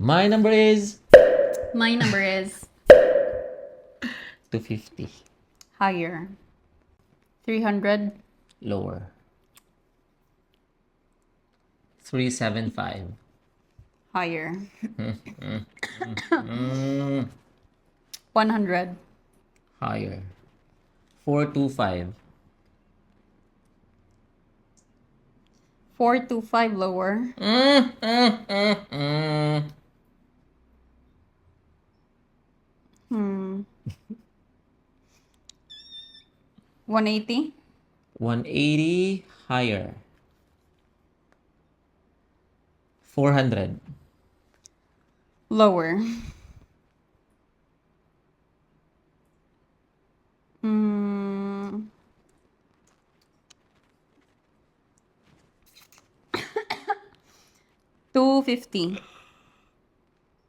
My number is My number is 250. higher. 300. Lower. 375. Higher. 100. Higher. 425. 425 lower. 180. 180. Higher. 400. Lower. Mm. 250.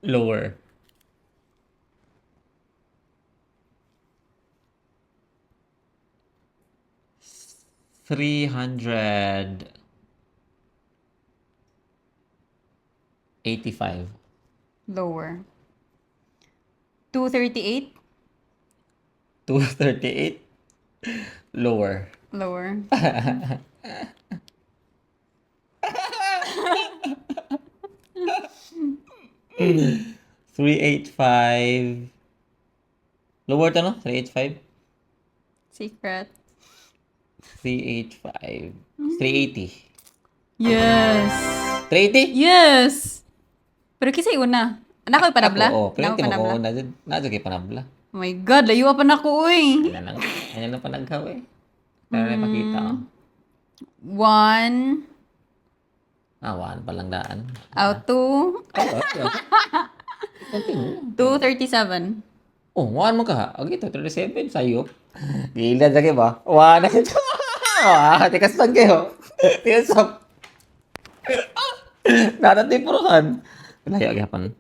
Lower. 385. Lower. 238. 238. Lower. Lower. 385. Lower to, no? 385. Secret. 385. 380. Yes. 380? Yes. Pero kisay una. Anak ko panabla? Ako, Anak ko plenty mo panabla? ko. Nadyo kay panabla. Oh my God, layo pa na ko, uy. Ano lang panagkaw eh. Pero na ipakita ko. 1 Awan palang daan. out to Continue. 237. Oh, one mo ka. Okay, 37 sa'yo. Gila lagi ba? One na ito. Tikas lang kayo. Tikas up. Natatay puruhan. Layo agyapan.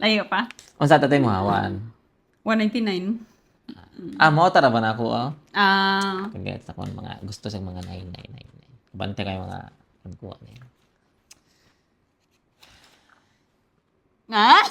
Layo pa. Ang sa tatay mo ha, one. 199. Mo tara ba na ako, oh? Ah, Gets ako ng mga gusto sa mga 9999. Bante kayo mga pagkuha na yun. ah?